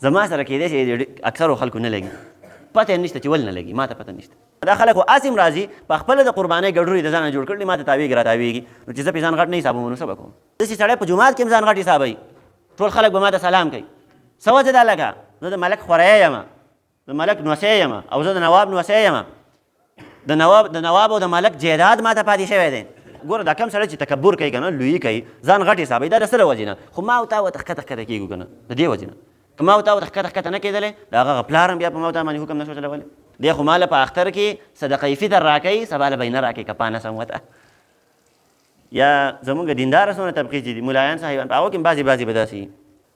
زما سره کېدای شي اکثرو خلکو نه لګي، پته نشته چې ول نه لګي، ما ته پته نشته. دا خلک اسیم راځي په خپله د قربانۍ ګډوړي د ځانه جوړ کړي، ما ته تاویږي را تاویږي، نو چې زه پې ځان غټ نه حسابوم نو څه به کوم؟ داسې سړی په جومات کې هم ځان غټ حسابوي، ټول خلک به ما ته سلام کوي. څه وجه ده لکه زه د ملک خوری یم، د ملک نوسی یم او زه د نواب نوسی یم، د نواب او د ملک جیداد ما ته پاتې شوی دی. ګوره دا کم سړی چې تکبر کوي که نه، لویي کوي، ځان غټ حسابوي، دا د څه د وجې نه؟ خو ما او تا ورته ښکته ښکته کېږو که نه، د دې وجې نه. که ما او تا ورته ښکته ښکته نه کېدلی، د هغه پلار هم بیا په ما او تا باندې حکم نه شو چلولی. دی خو ما له په اختر کې صدقه فطر راکوي، سبا له به یې نه راکوي که پانه سم وته. یا زمونږ دینداره څونه طبقې چې دي ملایان صاحبان، په هغو کې بعضې به داسې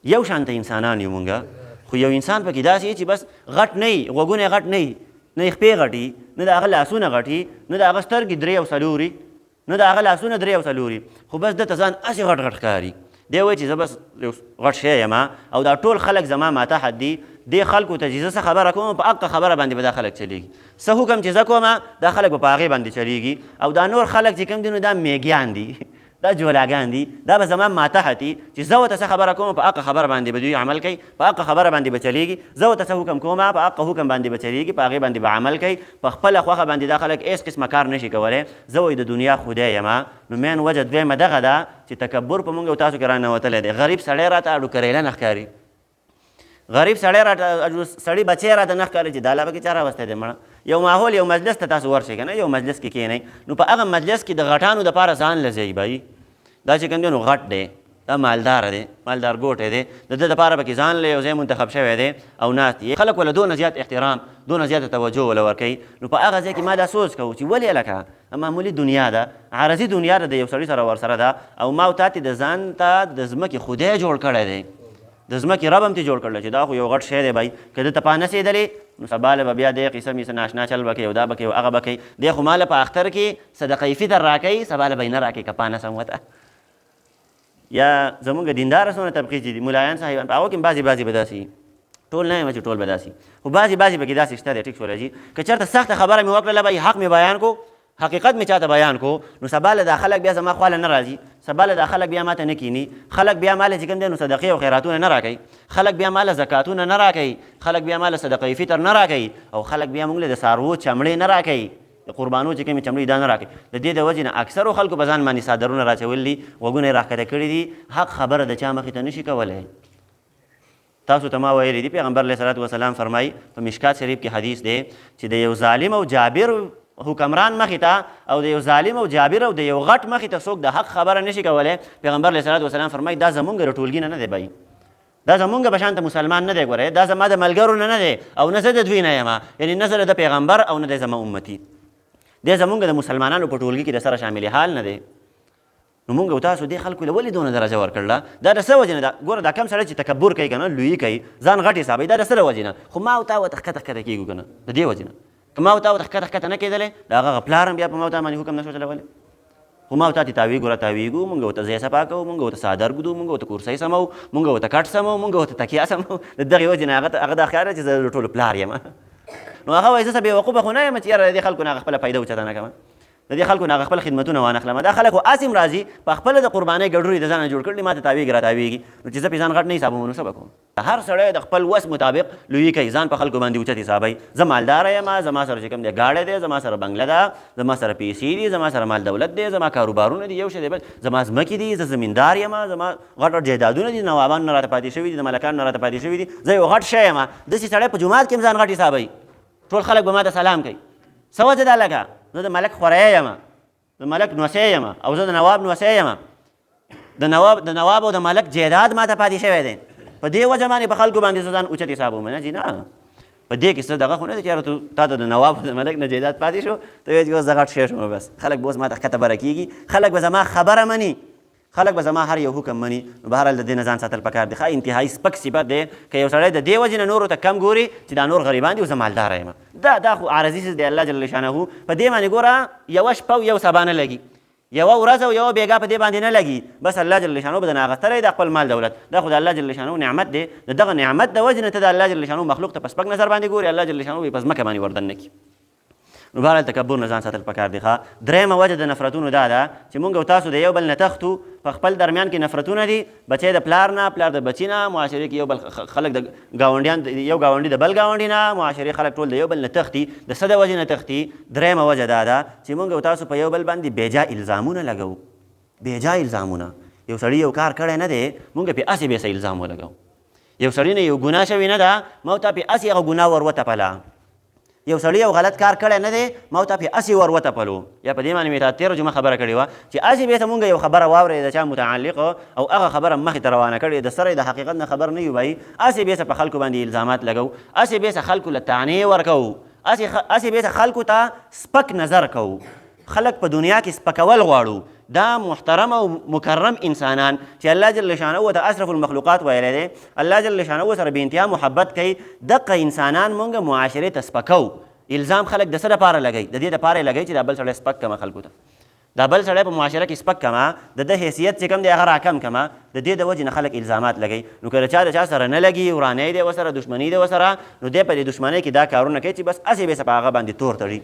یو شانته انسانان یو مونږ، خو یو انسان پکې داسې چې بس غټ نه وي، غوږونه یې غټ نه وي، نه یې خپې غټي، نه د هغه لاسونه غټي، نه د هغه سترګې 3 او 4، نه د هغه لاسونه 3 او 4، خو بس دته ځان هسې غټ غټ ښکاري. دی وایي چې زه بس یو غټ شی یم او دا ټول خلک زما ماتحت دي. دې خلکو ته چې زه څه خبره کوم په حقه خبره باندې به دا خلک چلیږي، څه حکم چې زه کوم دا خلک به په هغې باندې چلیږي، او دا نور خلک چې کوم دي نو دا میږیان دي، دا جولاګان دي، دا به زما ماتحت دي چې زه ورته څه خبره کوم په حقه خبره باندې به دوی عمل کوي، په حقه خبره باندې به چلیږي، زه ورته څه حکم کوم په حقه حکم باندې به چلیږي، په هغې باندې به عمل کوي، په خپله خوښه باندې دا خلک هېڅ قسمه کار نشي کولی. زه وایي د دنیا خدای یم. نو مین وجه دویمه دغه ده چې تکبر په مونږ او تاسو کې راننوتلی دی. غریب سړی راته اډو کریله نه ښکاري، غریب سړی راته سړي بچی راته نه ښکاري چې دا لا پکې چا راوستی دی مړه. یو ماحول یو مجلس ته تاسو ورشئ که نه، یو مجلس کې کښېنئ، نو په هغه مجلس کې د غټانو دپاره ځان لځئ بهي، دا چې کوم دی نو غټ دی، دا مالدار دی، مالدار ګوټی دی، د ده دپاره پکې ځان له یو ځای منتخب شوی دی او ناست دی. خلک وله دونه زیات احترام، دونه زیاته توجه وله ورکوي. نو په هغه ځای کې ما دا سوچ کوو چې ولې لکه معمولي دنیا ده، عارضي دنیا ده، د یو سړي سره ورسره ده، او ما او تا ته د ځان ته د ځمکې خدای جوړ کړی دی، د ځمکې رب هم ترې جوړ کړلی چې دا خو یو غټ شی دی بھائی، که ده ته پا نسېدلې نو سبا له به بیا دې قسم یې څه ناشنا چل به کوي او دا به کوي او هغه به کوي. دی خو ما له په اختر کې صدقه فطر راکوي، سبا له به یې نه راکوي که پا نسم وته. یا زمونږ دینداره څونه طبقې چې دي ملایان صاحبان، په هغو کې هم بعضې به داسې، ټول نه یم چې ټول به داسې، خو بعضې پکې داسې شته دی. ټیک شوله جي، که چېرته سخته خبره مې وکړله بھائی، حق مې بیان کو، حقیقت مې چاته بیان کو، نو سبا له دا خلک بیا زما خواله نه راځي، سبا له دا خلک بیا ماته نه کیني، خلک بیا ماله چې کوم دی نو صدقې او خیراتونه نه راکوي، خلک بیا ماله زکاتونه نه راکوي، خلک بیا ماله صدقه فطر نه راکوي، او خلک بیا موږ له د څاروو چمړې نه راکوي، د قربانو چې کومې چمړې دا نه راکوي. د دې د وجې نه اکثرو خلکو په ځان باندې څادرونه راچولي دي، غوږونه یې راښکته کړي دي، حق خبره د چا مخې ته نشي کولی. تاسو ته ما ویلی دي پیغمبر علیه صلات وسلام فرمایي په مشکات شریف کې حدیث دی چې د یو ظالم او جابر حکمران مخې ته او د یو ظالم او جابر او د یو غټ مخې ته څوک د حق خبره نشي کولی. پیغمبر علیه صلات وسلام فرمایي دا زمونږ د ټولګي نه دی بھائی، دا زمونږ په شانته مسلمان نه دی. ګوره دا زما د ملګرو نه دی او نه زه د دوی نه یم، یعنې نه زه د پیغمبر او نه دی زما امتي، دی زمونږ د مسلمانانو په ټولګي کې د سره شامل حال نه دی. نو مونږ او تاسو دې خلکو له ولې دونه درجه ورکړله؟ دا د څه وجې نه ده؟ ګوره دا کم سړی چې تکبر کوي که نه، لویي کوي، ځان غټ حسابوي، دا د څه د وجې نه؟ خو ما او تا ورته ښکته ښکته کېږو که نه، د دې وجې نه. که ما او تا ورته ښکته ښکته نه کېدلی، د هغه پلار هم بیا په ما او تا باندې حکم نه شو چلولی. خو ما او تا تې تاویږو را تاویږو، مونږ ورته ځای صفا کوو، مونږ ورته څادر ږدو، مونږ ورته کورسۍ سمو، مونږ ورته کټ سمو، مونږ ورته تکیه سمو. د دغې وجې نه هغه دا خیال دی چې زه د ټولو پلار یم. نو هغه وایي زه څه بېوقوفه خو نه یم چې یاره د دې خلکو نه هغه خپله فایده اوچته نه کړم، د دې خلکو نه هغه خپل خدمتونه وانخلم. دا خلک خو اسیم راځي په خپله د قربانۍ ګډوړي د ځانه جوړ کړي، ما ته تاویږي را تاویږي، نو چې زه پې ځان غټ نه حسابوم نو څه به کوم؟ هر سړی د خپل وس مطابق لویي کوي، ځان په خلکو باندې اوچت حسابوي. زه مالداره یم، زما سره چې کوم دی ګاډی دی، زما سره بنګله ده، زما سره پیسې دي، زما سره مال دولت دی، زما کاروبارونه دي، یو شی دی بل، زما ځمکې دي، زه زمیندار یم، زما غټ غټ جایدادونه دي، نوابانو نه راته پاتې شوي دي، د ملکانو نه راته پاتې شوي دي، زه یو غټ شی یم. داسې سړی په جومات کې هم ځان غټ حسابوي، ټول خلک به ما ته سلام کوي. څه وجه ده لکه زه د ملک خوری یم، د ملک نوسی یم او زه د نواب نوسی یم، د نواب او د ملک جیداد ما ته پاتې شوی دی، په دې وجه باندې په خلکو باندې زه ځان اوچت حسابوم. نه جي نه، په دې کې څه دغه خو نه دی چې یاره تا ته د نواب او د ملک نه جیداد پاتې شو، ته وایې چې اوس زه غټ شی شوم، بس خلک به اوس ما ته ښکته بره کېږي، خلک به زما خبره مني، خلک به زما هر یو حکم مني. نو بهرحال د دې نه ځان ساتل پکار دی. ښه انتهایي سپک صفت دی که یو سړی د دې وجې نه نورو ته کم ګوري چې دا نور غریبان دي او زه مالداره یم، دا خو عارضي څیز دی. الله جل شانه په دې باندې ګوره یوه شپه او یو سبا نه لګي، یوه ورځ او یوه بېګا په دې باندې نه لګي، بس الله جل شانه به درنه اخیستلی د خپل مال دولت. دا خو د الله جل شانه نعمت دی، د دغه نعمت د وجې نه ته د الله جل شانه مخلوق ته په سپک نظر باندې ګوري، الله جل شانه به یې په ځمکه باندې وردن نه کړي. نو بهرحال تکبر نه ځان ساتل پکار دی ښه. درېیمه وجه د نفرتونو دا ده چې موږ او تاسو د یو بل نه تښتو، په خپل درمیان کې نفرتونه دي، بچی د پلار نه، پلار د بچي نه، معاشرې کې یو بل خلک د ګاونډیان، یو ګاونډي د بل ګاونډي نه، معاشرې خلک ټول د یو بل نه تښتي. د څه د وجې نه تښتي؟ درېیمه وجه دا ده چې موږ او تاسو په یو بل باندې بېجا الزامونه لګوو. بېجا الزامونه. یو سړي یو کار کړی نه دی، موږ پرې هسې بې څه الزام ولګوو. یو سړي نه یو ګناه شوې نه ده، ما ورته پرې هسې هغه ګناه ور وتپله. یو سړي یو غلط کار کړی نه دی، ما ورته پرې هسې ور وتپلو. یا په دې باندې مې تا تېره جمعه خبره کړې وه چې هسې بېرته مونږ یو خبره واورېده د چا متعلقه او هغه خبره مخې ته روانه کړې، د سره د حقیقت نه خبر نه یو بهي، هسې بېرته په خلکو باندې الزامات لګوو، هسې بېرته خلکو له طعنې ورکوو، هسې بېرته خلکو ته سپک نظر کوو. خلک په دنیا کې سپکول غواړو. دا محترم او مکرم انسانان چې الله جل شانه ورته اشرف المخلوقات ویلی دی، الله جل شانه ورسره بې انتها محبت کوي، دغه انسانان مونږ معاشرې ته سپکوو. الزام خلک د څه دپاره لګوي؟ د دې دپاره یې لګوي چې دا بل سړی سپک کمه خلکو ته، دا بل سړی په معاشره کې سپک کمه، د ده حیثیت چې کوم دی هغه راکم کمه. د دې د وجې نه خلک الزامات لګوي. نو که د چا د چا سره نه لګي، ورانی دی ورسره، دښمني دی ورسره، نو دی په دې دښمنۍ کې دا کارونه کوي چې بس هسې بېسه په هغه باندې تور تړي.